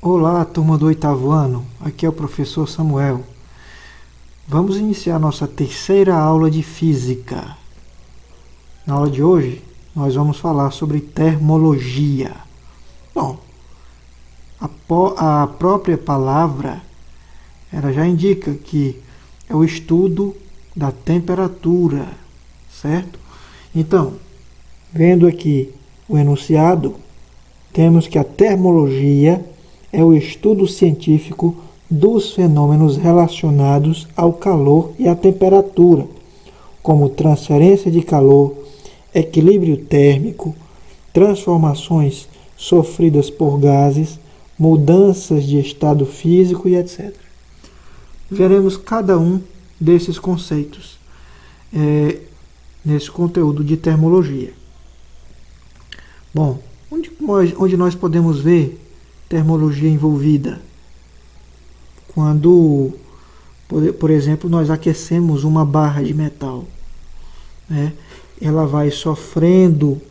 Olá, turma do oitavo ano. Aqui é o professor Samuel. Vamos iniciar nossa terceira aula de física. Na aula de hoje, nós vamos falar sobre termologia. Bom, a própria palavra, ela já indica que é o estudo da temperatura, certo? Então, vendo aqui o enunciado, temos que a termologia é o estudo científico dos fenômenos relacionados ao calor e à temperatura, como transferência de calor, equilíbrio térmico, transformações sofridas por gases, mudanças de estado físico e etc. Veremos cada um desses conceitos nesse conteúdo de termologia. Bom, onde nós podemos ver termologia envolvida? Quando, por exemplo, nós aquecemos uma barra de metal, né? Ela vai sofrendo,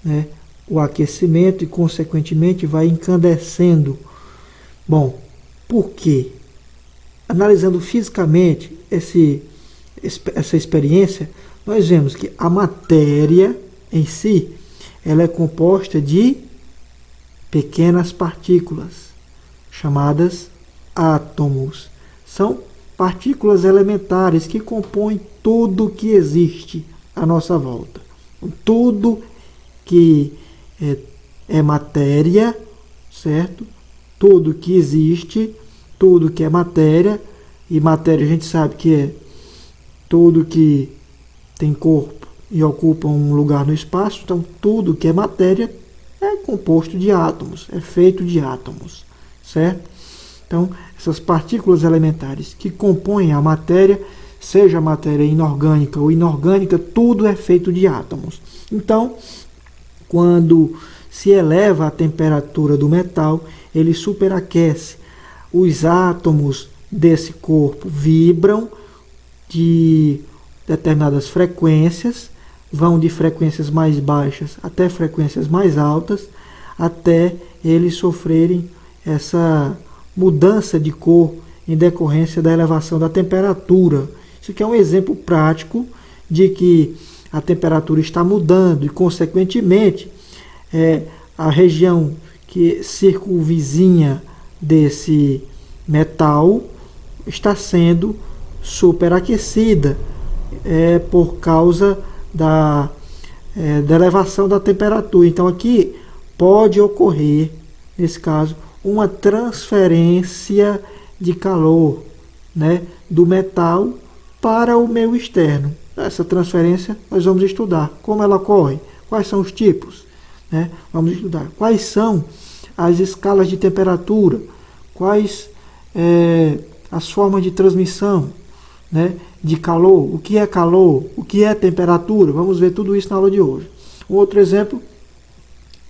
né, o aquecimento e, consequentemente, vai incandescendo. Bom, por quê? Analisando fisicamente essa experiência, nós vemos que a matéria em si, ela é composta de pequenas partículas, chamadas átomos. São partículas elementares que compõem tudo que existe à nossa volta. Tudo que é matéria, certo? Tudo que existe, tudo que é matéria, e matéria a gente sabe que é tudo que tem corpo e ocupa um lugar no espaço. Então, tudo que é matéria é composto de átomos, é feito de átomos, certo? Então, essas partículas elementares que compõem a matéria, seja matéria inorgânica ou inorgânica, tudo é feito de átomos. Então, quando se eleva a temperatura do metal, ele superaquece. Os átomos desse corpo vibram de determinadas frequências, vão de frequências mais baixas até frequências mais altas, até eles sofrerem essa mudança de cor em decorrência da elevação da temperatura. Isso aqui é um exemplo prático de que a temperatura está mudando e, consequentemente, a região que circunvizinha desse metal está sendo superaquecida por causa da elevação da temperatura. Então aqui pode ocorrer, nesse caso, uma transferência de calor, né, do metal para o meio externo. Essa transferência nós vamos estudar como ela ocorre, quais são os tipos, né? Vamos estudar quais são as escalas de temperatura, quais as formas de transmissão, né, de calor, o que é temperatura. Vamos ver tudo isso na aula de hoje. Um outro exemplo,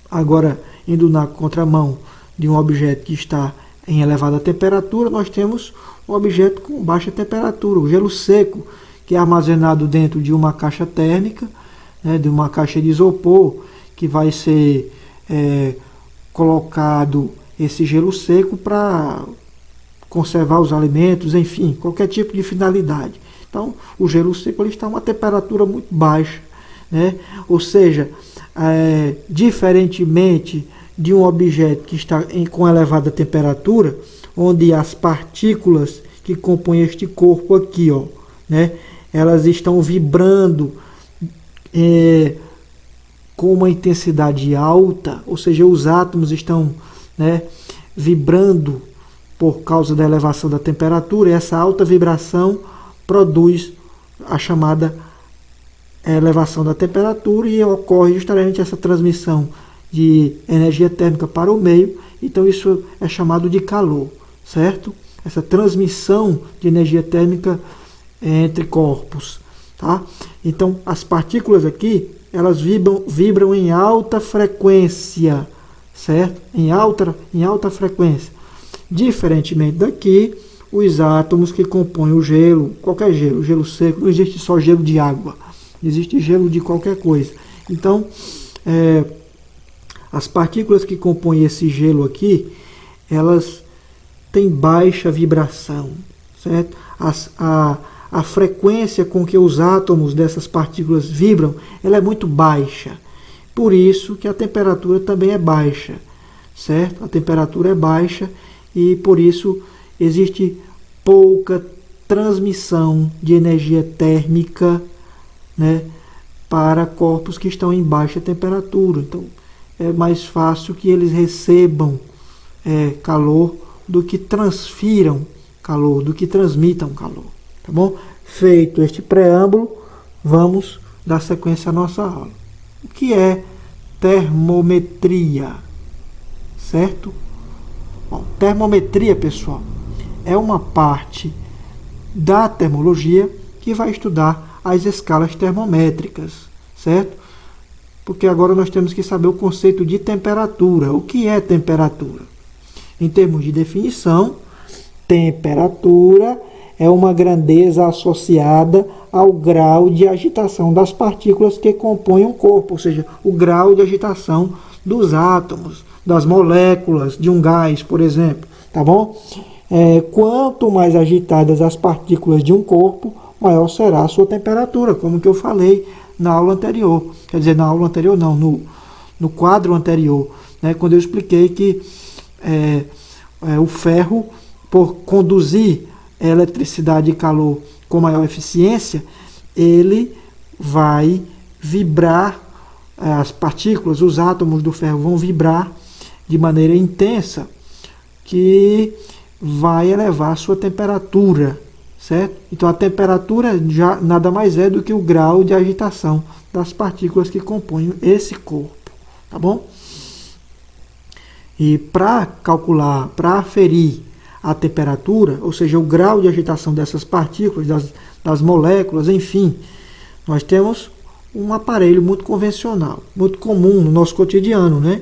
agora indo na contramão de um objeto que está em elevada temperatura, nós temos um objeto com baixa temperatura, o gelo seco, que é armazenado dentro de uma caixa térmica, né, de uma caixa de isopor, que vai ser colocado esse gelo seco para conservar os alimentos, enfim, qualquer tipo de finalidade. Então, o gelo seco ele está a uma temperatura muito baixa, né? Ou seja, diferentemente de um objeto que está com elevada temperatura, onde as partículas que compõem este corpo aqui, né, elas estão vibrando com uma intensidade alta, ou seja, os átomos estão, né, vibrando por causa da elevação da temperatura, e essa alta vibração produz a chamada elevação da temperatura e ocorre justamente essa transmissão de energia térmica para o meio. Então isso é chamado de calor, certo? Essa transmissão de energia térmica entre corpos, tá? Então as partículas aqui, elas vibram em alta frequência, certo? Em alta frequência. Diferentemente daqui, os átomos que compõem o gelo, qualquer gelo, gelo seco, não existe só gelo de água, existe gelo de qualquer coisa. Então, as partículas que compõem esse gelo aqui, elas têm baixa vibração, certo? A frequência com que os átomos dessas partículas vibram, ela é muito baixa. Por isso que a temperatura também é baixa, certo? A temperatura é baixa e por isso existe pouca transmissão de energia térmica, né, para corpos que estão em baixa temperatura. Então, é mais fácil que eles recebam calor do que transfiram calor, do que transmitam calor. Tá bom? Feito este preâmbulo, vamos dar sequência à nossa aula. O que é termometria? Certo? Bom, termometria, pessoal, é uma parte da termologia que vai estudar as escalas termométricas, certo? Porque agora nós temos que saber o conceito de temperatura. O que é temperatura? Em termos de definição, temperatura é uma grandeza associada ao grau de agitação das partículas que compõem um corpo, ou seja, o grau de agitação dos átomos, das moléculas de um gás, por exemplo, tá bom? Quanto mais agitadas as partículas de um corpo, maior será a sua temperatura, como que eu falei na aula anterior. Quer dizer, na aula anterior não, no quadro anterior, né, quando eu expliquei que o ferro, por conduzir eletricidade e calor com maior eficiência, ele vai vibrar, as partículas, os átomos do ferro vão vibrar de maneira intensa, que vai elevar a sua temperatura, certo? Então a temperatura já nada mais é do que o grau de agitação das partículas que compõem esse corpo, tá bom? E para calcular, para aferir a temperatura, ou seja, o grau de agitação dessas partículas, das moléculas, enfim, nós temos um aparelho muito convencional, muito comum no nosso cotidiano, né?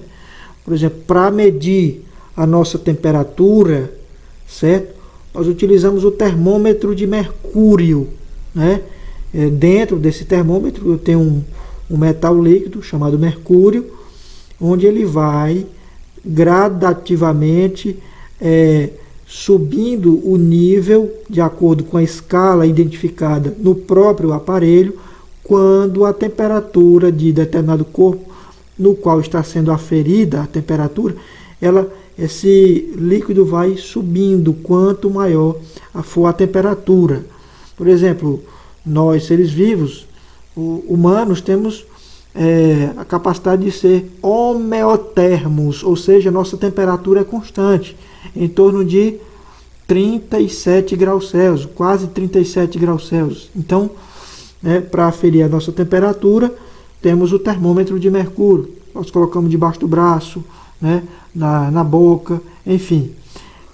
Por exemplo, para medir a nossa temperatura, certo? Nós utilizamos o termômetro de mercúrio, né? Dentro desse termômetro eu tenho um metal líquido chamado mercúrio, onde ele vai gradativamente subindo o nível de acordo com a escala identificada no próprio aparelho, quando a temperatura de determinado corpo no qual está sendo aferida a temperatura, esse líquido vai subindo quanto maior for a temperatura. Por exemplo, nós seres vivos, humanos, temos a capacidade de ser homeotermos, ou seja, nossa temperatura é constante, em torno de 37 graus Celsius, quase 37 graus Celsius. Então, para aferir a nossa temperatura, temos o termômetro de mercúrio. Nós colocamos debaixo do braço, né, na boca, enfim.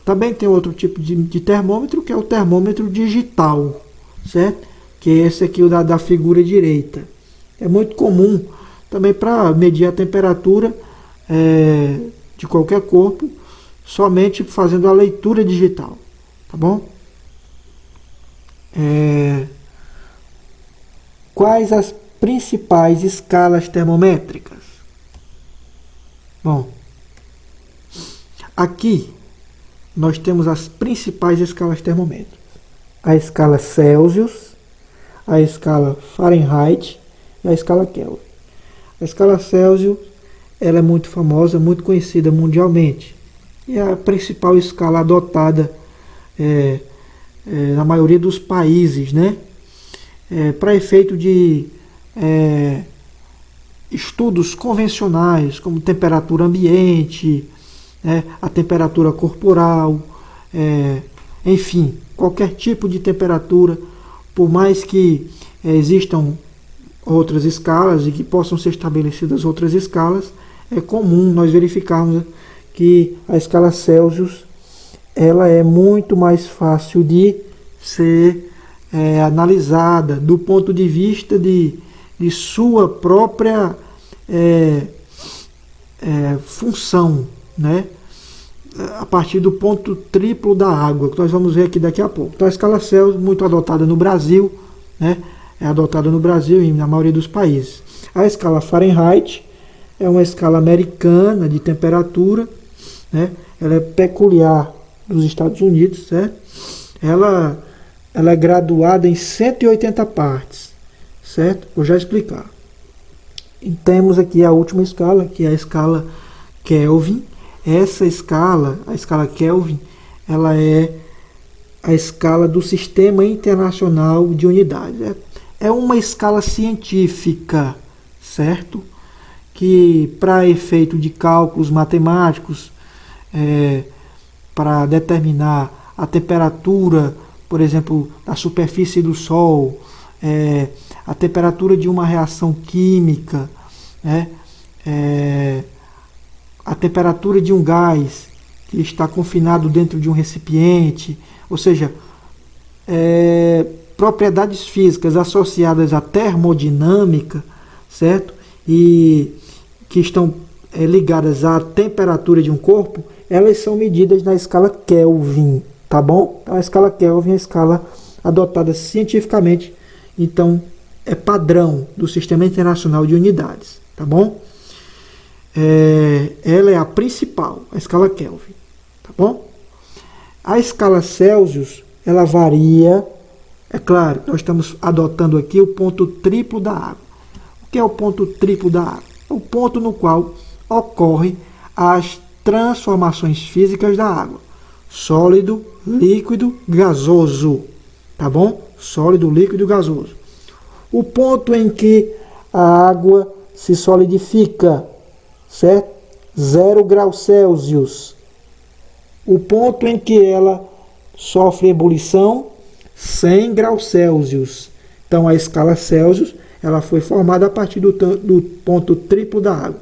Também tem outro tipo de termômetro, que é o termômetro digital, certo? Que é esse aqui, o da figura direita. É muito comum também para medir a temperatura de qualquer corpo, somente fazendo a leitura digital, tá bom? Quais as principais escalas termométricas? Bom, aqui nós temos as principais escalas termométricas. A escala Celsius, a escala Fahrenheit e a escala Kelvin. A escala Celsius, ela é muito famosa, muito conhecida mundialmente. E é a principal escala adotada na maioria dos países, né? Para efeito de estudos convencionais, como temperatura ambiente, a temperatura corporal, enfim, qualquer tipo de temperatura, por mais que existam outras escalas e que possam ser estabelecidas outras escalas, é comum nós verificarmos que a escala Celsius ela é muito mais fácil de ser analisada do ponto de vista de sua própria função, né? A partir do ponto triplo da água, que nós vamos ver aqui daqui a pouco. Então a escala Celsius, muito adotada no Brasil, né? É adotada no Brasil e na maioria dos países. A escala Fahrenheit é uma escala americana de temperatura, né? Ela é peculiar dos Estados Unidos, certo? Ela é graduada em 180 partes, certo? Vou já explicar. E temos aqui a última escala, que é a escala Kelvin. Essa escala, a escala Kelvin, ela é a escala do Sistema Internacional de Unidades. É uma escala científica, certo? Que para efeito de cálculos matemáticos, para determinar a temperatura, por exemplo, da superfície do Sol, a temperatura de uma reação química, né? A temperatura de um gás que está confinado dentro de um recipiente, ou seja, propriedades físicas associadas à termodinâmica, certo? E que estão ligadas à temperatura de um corpo, elas são medidas na escala Kelvin, tá bom? Então, a escala Kelvin é a escala adotada cientificamente, então é padrão do Sistema Internacional de Unidades, tá bom? Ela é a principal, a escala Kelvin, tá bom? A escala Celsius, ela varia, é claro, nós estamos adotando aqui o ponto triplo da água. O que é o ponto triplo da água? É o ponto no qual ocorrem as transformações físicas da água. Sólido, líquido, gasoso, tá bom? Sólido, líquido, gasoso. O ponto em que a água se solidifica, certo? 0 graus Celsius. O ponto em que ela sofre ebulição, 100 graus Celsius. Então, a escala Celsius, ela foi formada a partir do ponto triplo da água,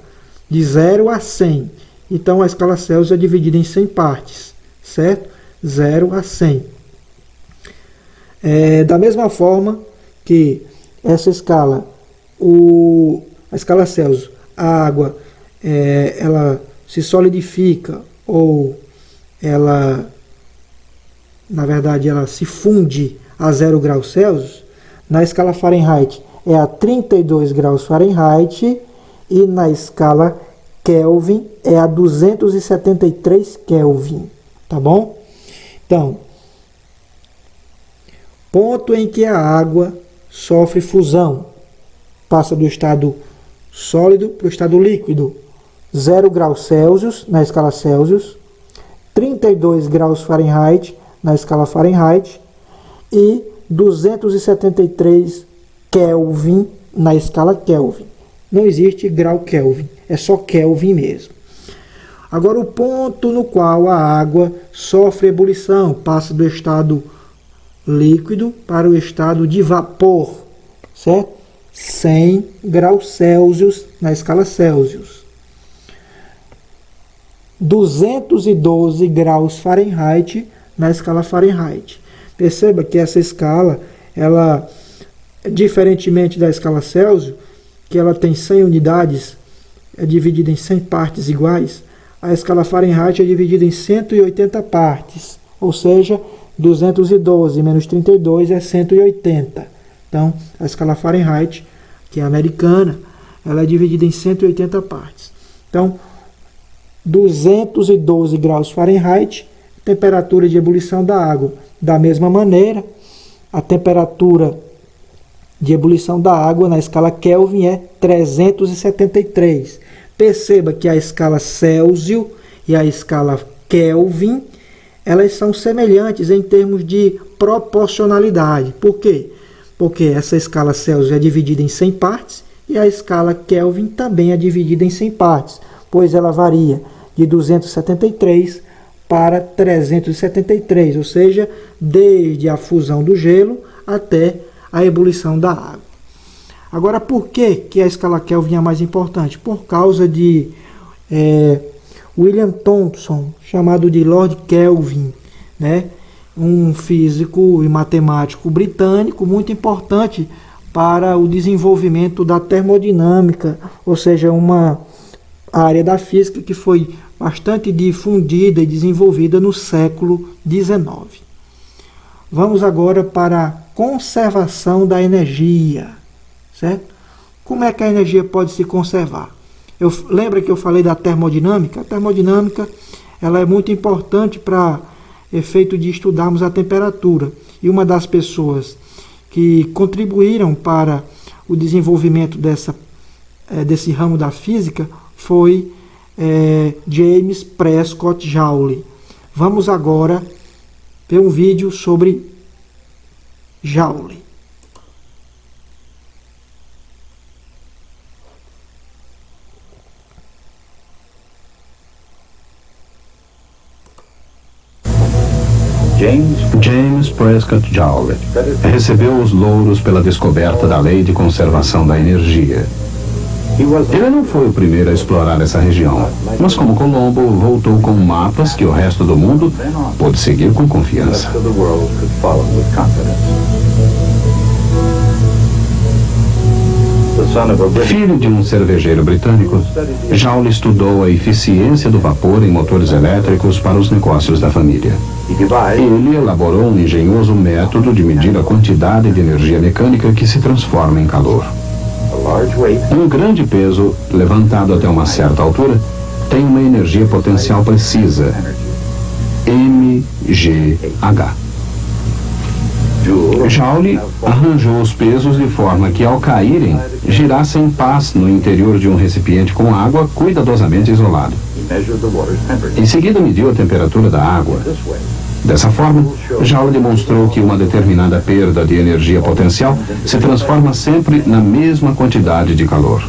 de 0 a 100. Então, a escala Celsius é dividida em 100 partes, certo? 0 a 100. Da mesma forma que essa escala, a escala Celsius, a água, ela se solidifica ou ela, na verdade, ela se funde a 0 graus Celsius, na escala Fahrenheit é a 32 graus Fahrenheit e na escala Kelvin é a 273 Kelvin, tá bom? Então, ponto em que a água sofre fusão, passa do estado sólido para o estado líquido, 0 graus Celsius na escala Celsius, 32 graus Fahrenheit na escala Fahrenheit e 273 Kelvin na escala Kelvin. Não existe grau Kelvin, é só Kelvin mesmo. Agora, o ponto no qual a água sofre ebulição, passa do estado líquido para o estado de vapor, certo? 100 graus Celsius na escala Celsius. 212 graus Fahrenheit na escala Fahrenheit. Perceba que essa escala, ela, diferentemente da escala Celsius, que ela tem 100 unidades, é dividida em 100 partes iguais, a escala Fahrenheit é dividida em 180 partes, ou seja, 212 menos 32 é 180. Então, a escala Fahrenheit, que é americana, ela é dividida em 180 partes. Então, 212 graus Fahrenheit, temperatura de ebulição da água. Da mesma maneira, a temperatura de ebulição da água na escala Kelvin é 373. Perceba que a escala Celsius e a escala Kelvin, elas são semelhantes em termos de proporcionalidade. Por quê? Porque essa escala Celsius é dividida em 100 partes e a escala Kelvin também é dividida em 100 partes, pois ela varia de 273 para 373, ou seja, desde a fusão do gelo até a ebulição da água. Agora, por que a escala Kelvin é mais importante? Por causa de William Thomson, chamado de Lord Kelvin, né? Um físico e matemático britânico muito importante para o desenvolvimento da termodinâmica, ou seja, uma área da física que foi bastante difundida e desenvolvida no século XIX. Vamos agora para a conservação da energia, certo? Como é que a energia pode se conservar? Lembra que eu falei da termodinâmica? A termodinâmica ela é muito importante para efeito de estudarmos a temperatura. E uma das pessoas que contribuíram para o desenvolvimento desse ramo da física foi James Prescott Joule. Vamos agora ver um vídeo sobre Joule. James Prescott Joule recebeu os louros pela descoberta da lei de conservação da energia. Ele não foi o primeiro a explorar essa região, mas como Colombo voltou com mapas que o resto do mundo pôde seguir com confiança. Filho de um cervejeiro britânico, Joule estudou a eficiência do vapor em motores elétricos para os negócios da família. Ele elaborou um engenhoso método de medir a quantidade de energia mecânica que se transforma em calor. Um grande peso, levantado até uma certa altura, tem uma energia potencial precisa, mGh. Joule arranjou os pesos de forma que, ao caírem, girassem em paz no interior de um recipiente com água cuidadosamente isolado. Em seguida, mediu a temperatura da água. Dessa forma, Joule demonstrou que uma determinada perda de energia potencial se transforma sempre na mesma quantidade de calor.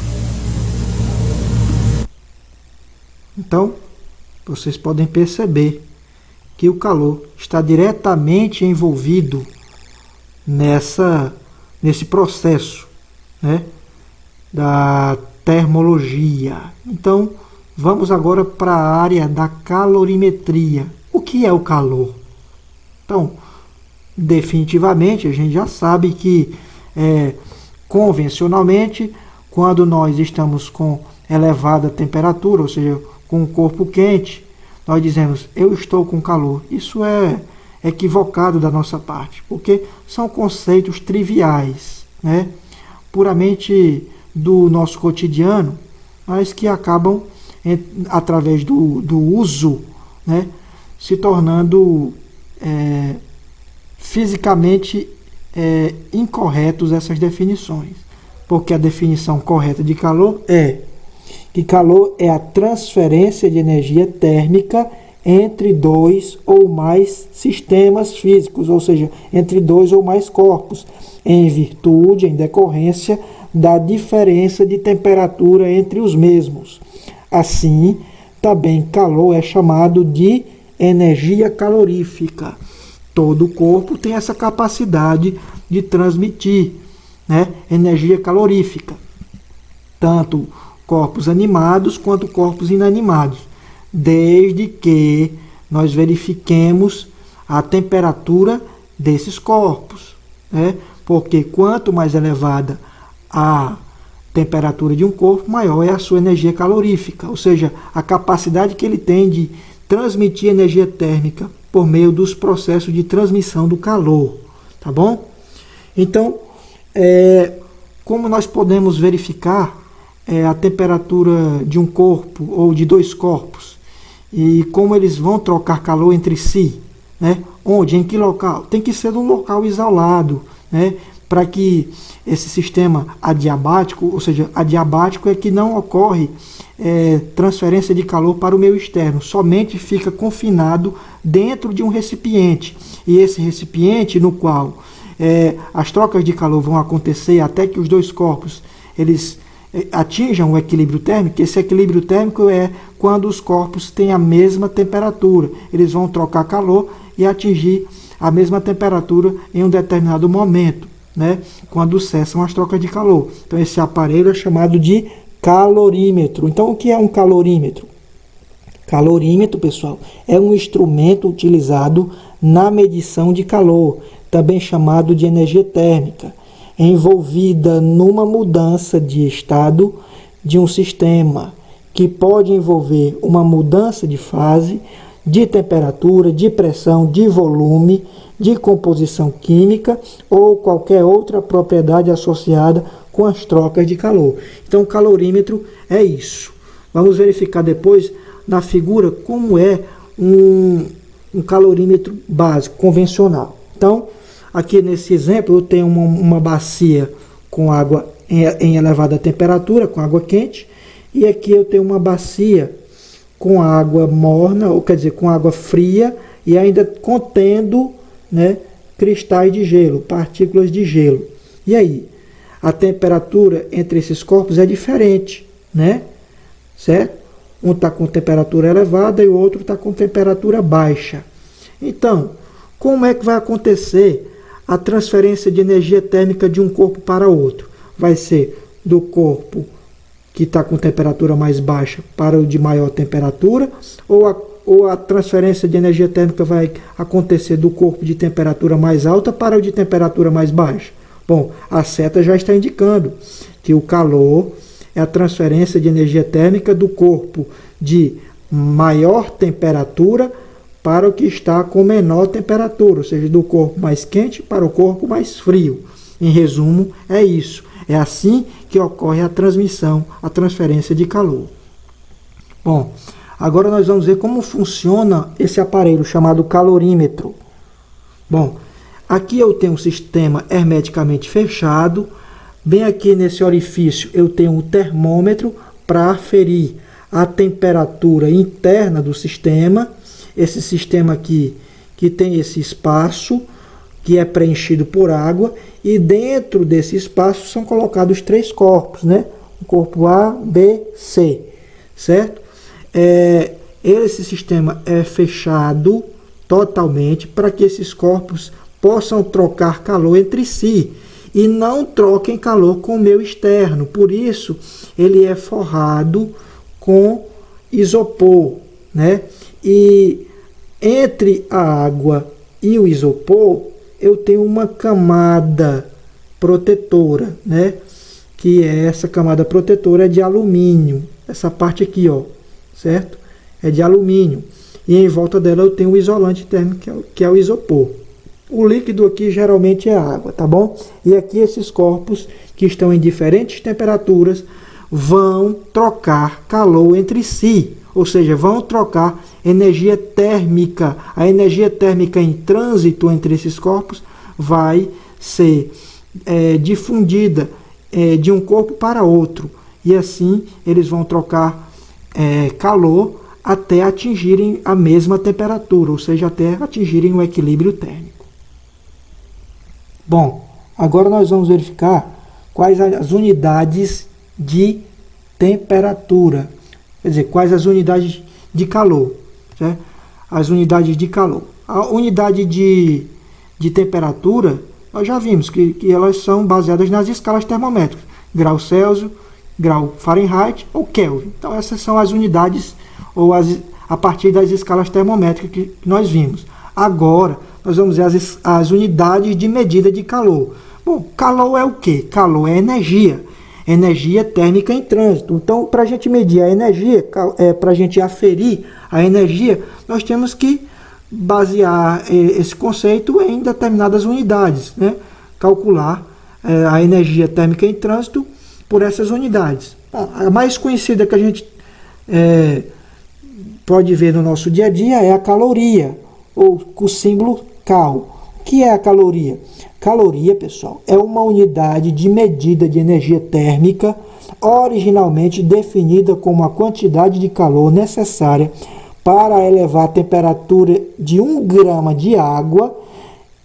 Então, vocês podem perceber que o calor está diretamente envolvido nesse processo, né, da termologia. Então, vamos agora para a área da calorimetria. O que é o calor? Então, definitivamente, a gente já sabe que, convencionalmente, quando nós estamos com elevada temperatura, ou seja, com o corpo quente, nós dizemos, eu estou com calor. Isso é equivocado da nossa parte, porque são conceitos triviais, né, puramente do nosso cotidiano, mas que acabam, através do uso, né, se tornando fisicamente incorretos essas definições. Porque a definição correta de calor é que calor é a transferência de energia térmica entre dois ou mais sistemas físicos, ou seja, entre dois ou mais corpos, em virtude, em decorrência da diferença de temperatura entre os mesmos. Assim, também calor é chamado de energia calorífica. Todo corpo tem essa capacidade de transmitir, né, energia calorífica, tanto corpos animados quanto corpos inanimados, desde que nós verifiquemos a temperatura desses corpos, né? Porque quanto mais elevada a temperatura de um corpo, maior é a sua energia calorífica, ou seja, a capacidade que ele tem de transmitir energia térmica por meio dos processos de transmissão do calor, tá bom? Então, como nós podemos verificar a temperatura de um corpo ou de dois corpos e como eles vão trocar calor entre si, né? Onde, em que local? Tem que ser num local isolado, né? Para que esse sistema adiabático, ou seja, adiabático é que não ocorre transferência de calor para o meio externo, somente fica confinado dentro de um recipiente. E esse recipiente no qual as trocas de calor vão acontecer até que os dois corpos eles atinjam o equilíbrio térmico. Esse equilíbrio térmico é quando os corpos têm a mesma temperatura. Eles vão trocar calor e atingir a mesma temperatura em um determinado momento, né, quando cessam as trocas de calor. Então esse aparelho é chamado de calorímetro. Então o que é um calorímetro? Calorímetro, pessoal, é um instrumento utilizado na medição de calor, também chamado de energia térmica, envolvida numa mudança de estado de um sistema, que pode envolver uma mudança de fase, de temperatura, de pressão, de volume, de composição química ou qualquer outra propriedade associada com as trocas de calor. Então, o calorímetro é isso. Vamos verificar depois na figura como é um calorímetro básico, convencional. Então, aqui nesse exemplo, eu tenho uma bacia com água em elevada temperatura, com água quente, e aqui eu tenho uma bacia com água morna, ou quer dizer, com água fria, e ainda contendo, né, cristais de gelo, partículas de gelo. E aí? A temperatura entre esses corpos é diferente, né? Certo? Um está com temperatura elevada e o outro está com temperatura baixa. Então, como é que vai acontecer a transferência de energia térmica de um corpo para outro? Vai ser do corpo que está com temperatura mais baixa para o de maior temperatura, ou a transferência de energia térmica vai acontecer do corpo de temperatura mais alta para o de temperatura mais baixa? Bom, a seta já está indicando que o calor é a transferência de energia térmica do corpo de maior temperatura para o que está com menor temperatura, ou seja, do corpo mais quente para o corpo mais frio. Em resumo, é isso. É assim que ocorre a transmissão, a transferência de calor. Bom, agora nós vamos ver como funciona esse aparelho chamado calorímetro. Bom, aqui eu tenho um sistema hermeticamente fechado. Bem aqui nesse orifício eu tenho um termômetro para aferir a temperatura interna do sistema. Esse sistema aqui que tem esse espaço que é preenchido por água, e dentro desse espaço são colocados 3 corpos, né? O corpo A, B, C, certo? Esse sistema é fechado totalmente para que esses corpos possam trocar calor entre si e não troquem calor com o meio externo. Por isso, ele é forrado com isopor, né? E entre a água e o isopor, eu tenho uma camada protetora, né? Que é essa camada protetora é de alumínio. Essa parte aqui, ó, certo? É de alumínio. E em volta dela eu tenho o isolante térmico, que é o isopor. O líquido aqui geralmente é água, tá bom? E aqui esses corpos que estão em diferentes temperaturas vão trocar calor entre si, ou seja, vão trocar energia térmica. A energia térmica em trânsito entre esses corpos vai ser difundida de um corpo para outro, e assim eles vão trocar calor até atingirem a mesma temperatura, ou seja, até atingirem o equilíbrio térmico. Bom, agora nós vamos verificar quais as unidades de temperatura, quer dizer, quais as unidades de calor, certo? As unidades de calor. A unidade de temperatura, nós já vimos que elas são baseadas nas escalas termométricas, grau Celsius, grau Fahrenheit ou Kelvin. Então essas são as unidades, ou a partir das escalas termométricas que nós vimos. Agora, nós vamos ver as unidades de medida de calor. Bom, calor é o quê? Calor é energia. Energia térmica em trânsito. Então, para a gente medir a energia, para a gente aferir a energia, nós temos que basear esse conceito em determinadas unidades, né? Calcular a energia térmica em trânsito por essas unidades. A mais conhecida que a gente pode ver no nosso dia a dia é a caloria, ou com o símbolo cal. O que é a caloria? Caloria, pessoal, é uma unidade de medida de energia térmica originalmente definida como a quantidade de calor necessária para elevar a temperatura de 1 grama de água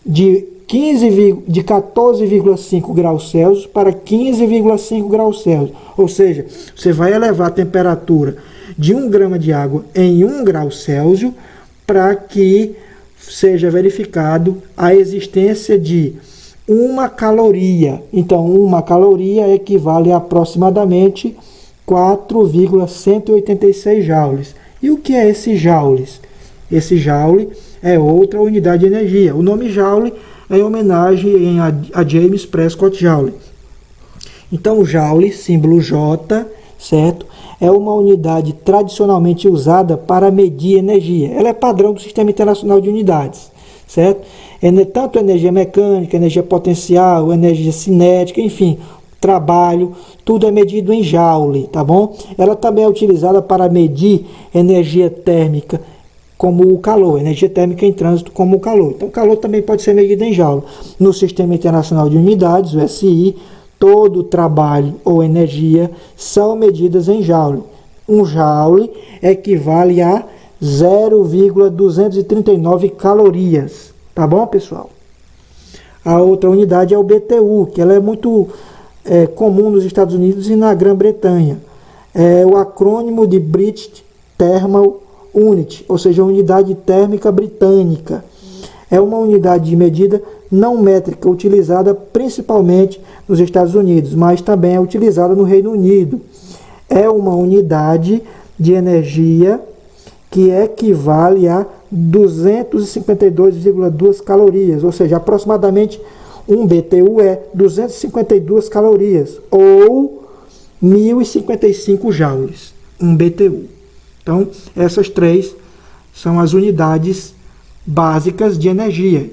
de 14,5 graus Celsius para 15,5 graus Celsius. Ou seja, você vai elevar a temperatura de 1 grama de água em 1 grau Celsius para que seja verificado a existência de 1 caloria. Então, 1 caloria equivale a aproximadamente 4,186 joules. E o que é esse joules? Esse joule é outra unidade de energia. O nome joule é em homenagem a James Prescott Joule. Então, o joule, símbolo J, certo? É uma unidade tradicionalmente usada para medir energia. Ela é padrão do Sistema Internacional de Unidades, certo? Tanto energia mecânica, energia potencial, energia cinética, enfim, trabalho, tudo é medido em joule, tá bom? Ela também é utilizada para medir energia térmica como o calor, energia térmica em trânsito como o calor. Então, o calor também pode ser medido em joule. No Sistema Internacional de Unidades, o SI, todo trabalho ou energia são medidas em joule. Um joule equivale a 0,239 calorias. Tá bom, pessoal? A outra unidade é o BTU, que ela é muito comum nos Estados Unidos e na Grã-Bretanha. É o acrônimo de British Thermal Unit, ou seja, unidade térmica britânica. É uma unidade de medida não métrica utilizada principalmente nos Estados Unidos, mas também é utilizada no Reino Unido. É uma unidade de energia que equivale a 252,2 calorias, ou seja, aproximadamente um BTU é 252 calorias, ou 1.055 joules, um BTU. Então, essas três são as unidades básicas de energia,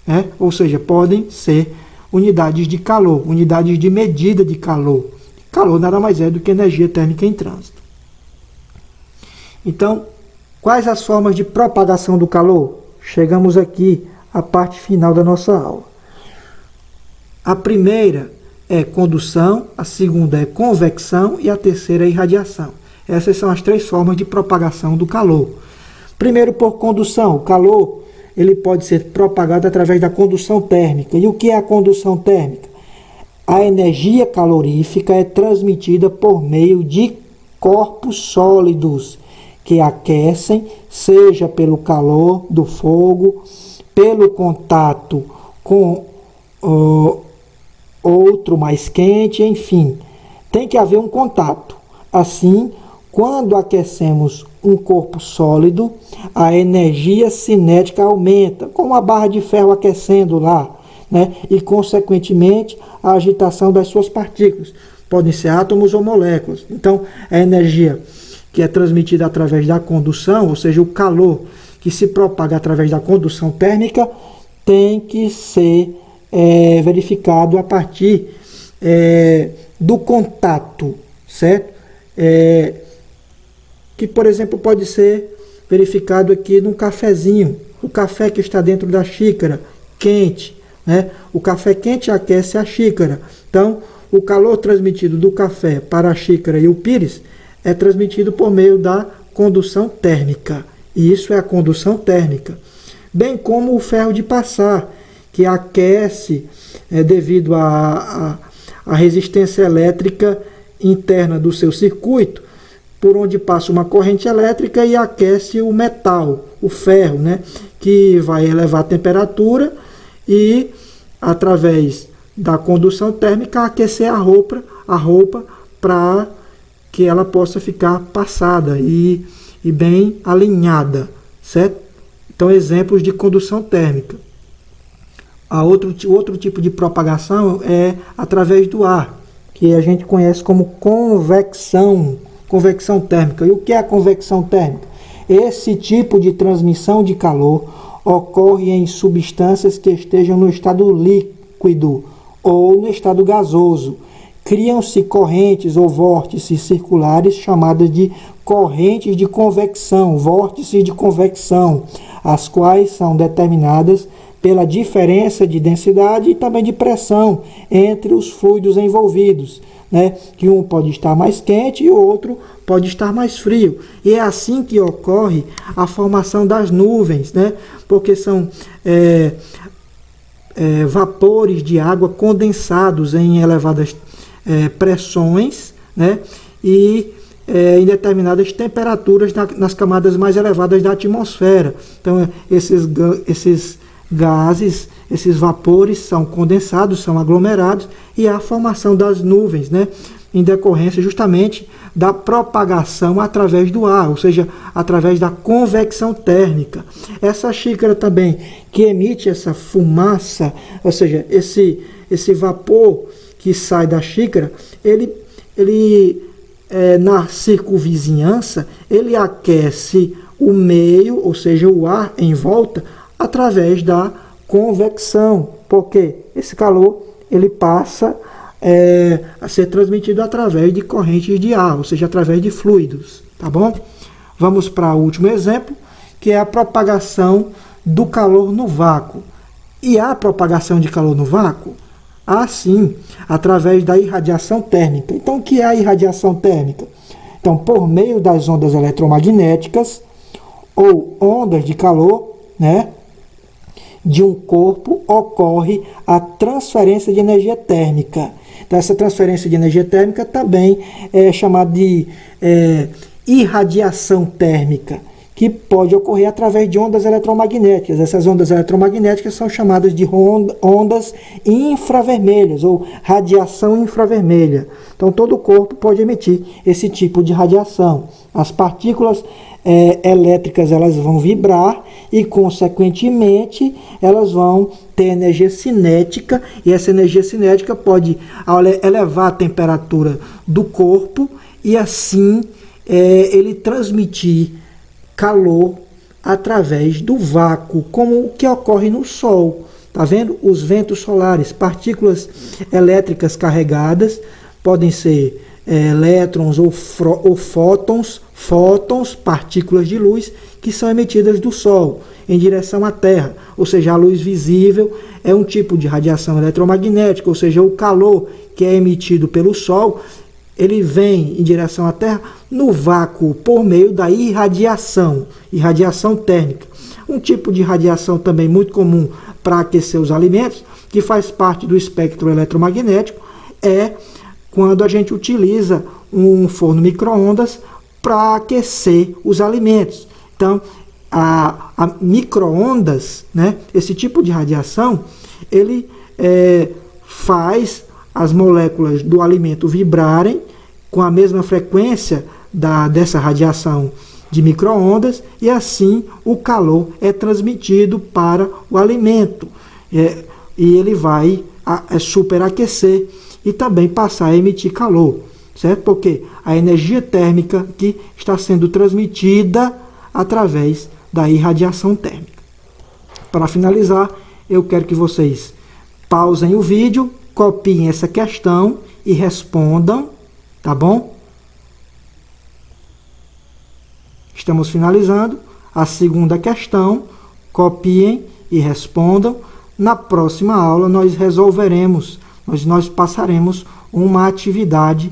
né? Ou seja, podem ser unidades de calor, unidades de medida de calor. Calor nada mais é do que energia térmica em trânsito. Então, quais as formas de propagação do calor? Chegamos aqui à parte final da nossa aula. A primeira é condução, a segunda é convecção e a terceira é irradiação. Essas são as três formas de propagação do calor. Primeiro, por condução. O calor ele pode ser propagado através da condução térmica. E o que é a condução térmica? A energia calorífica é transmitida por meio de corpos sólidos que aquecem, seja pelo calor do fogo, pelo contato com outro mais quente, enfim. Tem que haver um contato. Assim, quando aquecemos um corpo sólido, a energia cinética aumenta, como a barra de ferro aquecendo lá, né? E, consequentemente, a agitação das suas partículas. Podem ser átomos ou moléculas. Então, a energia que é transmitida através da condução, ou seja, o calor que se propaga através da condução térmica, tem que ser verificado a partir do contato, certo? Que, por exemplo, pode ser verificado aqui num cafezinho. O café que está dentro da xícara, quente, né? O café quente aquece a xícara. Então, o calor transmitido do café para a xícara e o pires é transmitido por meio da condução térmica. E isso é a condução térmica. Bem como o ferro de passar, que aquece devido à resistência elétrica interna do seu circuito, por onde passa uma corrente elétrica e aquece o metal, o ferro, né? Que vai elevar a temperatura e, através da condução térmica, aquecer a roupa para que ela possa ficar passada e bem alinhada, certo? Então, exemplos de condução térmica. Outro tipo de propagação é através do ar, que a gente conhece como convecção térmica. E o que é a convecção térmica? Esse tipo de transmissão de calor ocorre em substâncias que estejam no estado líquido ou no estado gasoso. Criam-se correntes ou vórtices circulares chamadas de correntes de convecção, vórtices de convecção, as quais são determinadas pela diferença de densidade e também de pressão entre os fluidos envolvidos, né? Que um pode estar mais quente e o outro pode estar mais frio. E é assim que ocorre a formação das nuvens, né? Porque são vapores de água condensados em elevadas pressões, né? E em determinadas temperaturas nas camadas mais elevadas da atmosfera. Então, esses gases, esses vapores são condensados, são aglomerados e há a formação das nuvens, né? Em decorrência justamente da propagação através do ar, ou seja, através da convecção térmica. Essa xícara também que emite essa fumaça, ou seja, esse vapor que sai da xícara, ele na circunvizinhança, ele aquece o meio, ou seja, o ar em volta, através da convecção, porque esse calor ele passa a ser transmitido através de correntes de ar, ou seja, através de fluidos, tá bom? Vamos para o último exemplo, que é a propagação do calor no vácuo. E há propagação de calor no vácuo? Há sim, através da irradiação térmica. Então, o que é a irradiação térmica? Então, por meio das ondas eletromagnéticas ou ondas de calor, né, de um corpo, ocorre a transferência de energia térmica. Então, essa transferência de energia térmica também é chamada de irradiação térmica, que pode ocorrer através de ondas eletromagnéticas. Essas ondas eletromagnéticas são chamadas de ondas infravermelhas ou radiação infravermelha. Então, todo o corpo pode emitir esse tipo de radiação. As partículas elétricas, elas vão vibrar e, consequentemente, elas vão ter energia cinética, e essa energia cinética pode elevar a temperatura do corpo e, assim, ele transmitir calor através do vácuo, como o que ocorre no Sol. Tá vendo? Os ventos solares, partículas elétricas carregadas, podem ser elétrons ou fótons, partículas de luz, que são emitidas do Sol em direção à Terra. Ou seja, a luz visível é um tipo de radiação eletromagnética, ou seja, o calor que é emitido pelo Sol, ele vem em direção à Terra no vácuo por meio da irradiação térmica. Um tipo de radiação também muito comum para aquecer os alimentos, que faz parte do espectro eletromagnético, é quando a gente utiliza um forno micro-ondas para aquecer os alimentos. Então, a micro-ondas, né, esse tipo de radiação, ele faz as moléculas do alimento vibrarem com a mesma frequência dessa radiação de micro-ondas, e assim o calor é transmitido para o alimento. E ele vai superaquecer e também passar a emitir calor, certo? Porque a energia térmica que está sendo transmitida através da irradiação térmica. Para finalizar, eu quero que vocês pausem o vídeo, copiem essa questão e respondam, tá bom? Estamos finalizando a segunda questão. Copiem e respondam. Na próxima aula nós resolveremos, nós passaremos uma atividade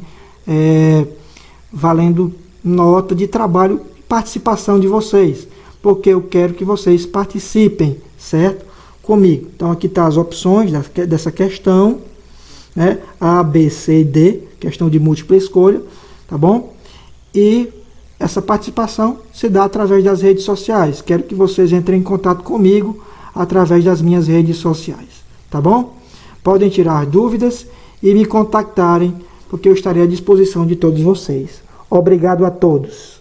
valendo nota de trabalho e participação de vocês, porque eu quero que vocês participem, certo? Comigo. Então aqui estão as opções dessa questão, né? A, B, C e D, questão de múltipla escolha, tá bom? E essa participação se dá através das redes sociais. Quero que vocês entrem em contato comigo através das minhas redes sociais, tá bom? Podem tirar dúvidas e me contactarem, porque eu estarei à disposição de todos vocês. Obrigado a todos.